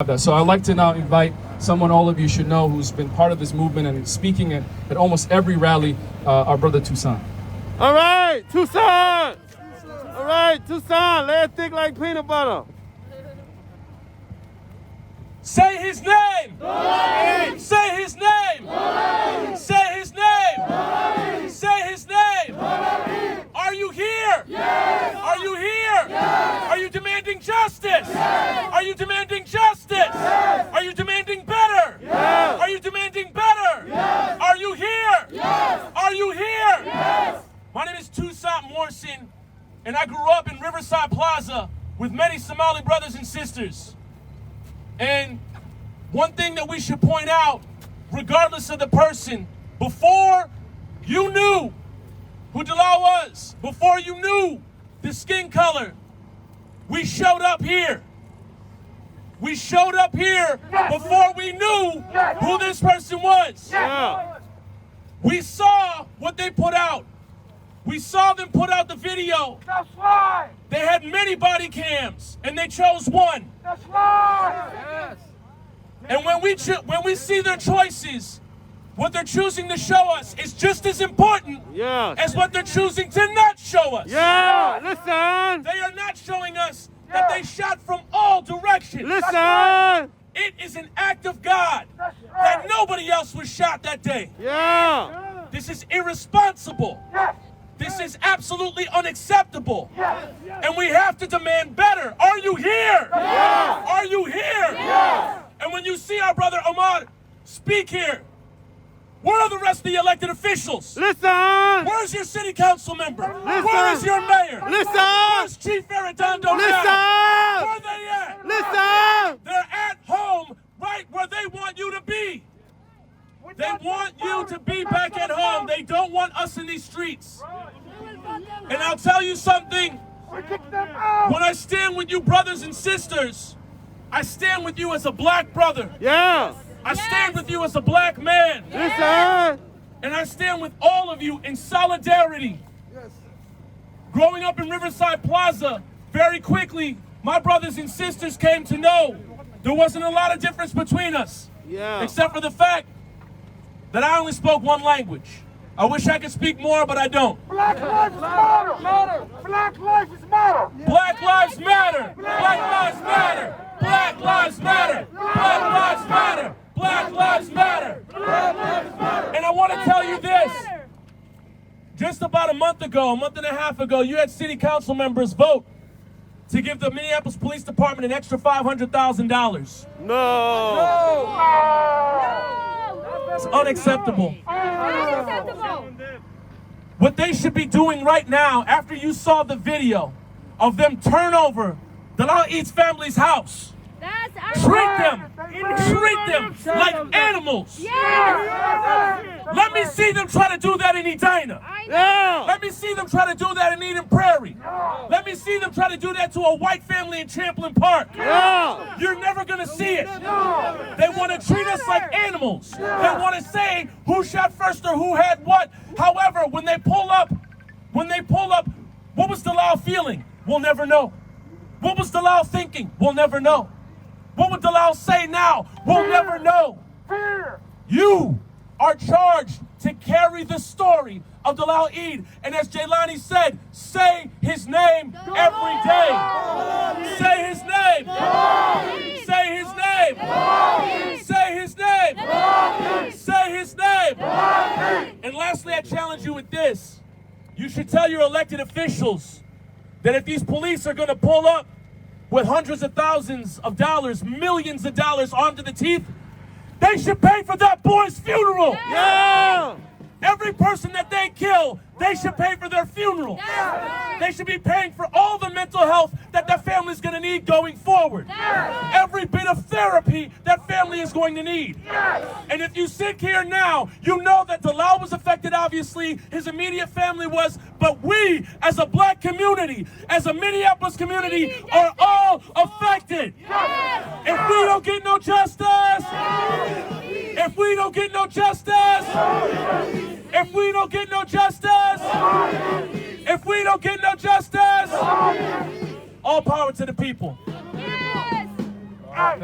So I'd like to now invite someone all of you should know who's been part of this movement and speaking at almost every rally, our brother Tucson. All right, Tucson! All right, Tucson, lay it thick like peanut butter. Say his name! Dolal! Say his name! Dolal! Say his name! Dolal! Say his name! Dolal! Are you here? Yes! Are you here? Yes! Are you demanding justice? Yes! Are you demanding justice? Yes! Are you demanding better? Yes! Are you demanding better? Yes! Are you here? Yes! Are you here? Yes! My name is Tucson Morrison, and I grew up in Riverside Plaza with many Somali brothers and sisters. And one thing that we should point out, regardless of the person, before you knew who Dolal was, before you knew the skin color, we showed up here. We showed up here before we knew who this person was. Yeah. We saw what they put out. We saw them put out the video. That's right! They had many body cams, and they chose one. That's right! Yes! And when we see their choices, what they're choosing to show us is just as important as what they're choosing to not show us. Yeah, listen! They are not showing us that they shot from all directions. Listen! It is an act of God that nobody else was shot that day. Yeah! This is irresponsible. Yes! This is absolutely unacceptable. Yes! And we have to demand better. Are you here? Yes! Are you here? Yes! And when you see our brother Omar speak here, where are the rest of the elected officials? Listen! Where's your city council member? Listen! Where is your mayor? Listen! Where's Chief Arredondo now? Listen! Where are they at? Listen! They're at home, right where they want you to be. They want you to be back at home. They don't want us in these streets. And I'll tell you something. We kick them out! When I stand with you brothers and sisters, I stand with you as a black brother. Yeah! I stand with you as a black man. Listen! And I stand with all of you in solidarity. Yes! Growing up in Riverside Plaza, very quickly, my brothers and sisters came to know there wasn't a lot of difference between us. Yeah. Except for the fact that I only spoke one language. I wish I could speak more, but I don't. Black lives matter! Black lives matter! Black lives matter! Black lives matter! Black lives matter! Black lives matter! Black lives matter! Black lives matter! And I want to tell you this. Just about a month and a half ago, you had city council members vote to give the Minneapolis Police Department an extra $500,000. No! It's unacceptable. Unacceptable. What they should be doing right now, after you saw the video of them turn over Dolal Eat's family's house, That's our treat them like animals. Yes. Let me see them try to do that in Edina. Yeah! Let me see them try to do that in Eden Prairie. Let me see them try to do that to a white family in Champlain Park. Yeah! You're never going to see it. They want to treat us like animals. They want to say who shot first or who had what. However, when they pull up, what was Dolal feeling? We'll never know. What was Dolal thinking? We'll never know. What would Dolal say now? We'll never know. Fear! You are charged to carry the story of Dolal Eid. And as Jaylani said, say his name every day. Say his name. Say his name. Say his name. Say his name. And lastly, I challenge you with this. You should tell your elected officials that if these police are going to pull up with hundreds of thousands of dollars, millions of dollars armed to the teeth, they should pay for that boy's funeral. Yeah! Every person that they kill, they should pay for their funeral. They should be paying for all the mental health that that family's going to need going forward. Every bit of therapy that family is going to need. And if you sit here now, you know that Dolal was affected, obviously, his immediate family was, but we, as a black community, as a Minneapolis community, are all affected. If we don't get no justice, if we don't get no justice, if we don't get no justice, if we don't get no justice, all power to the people.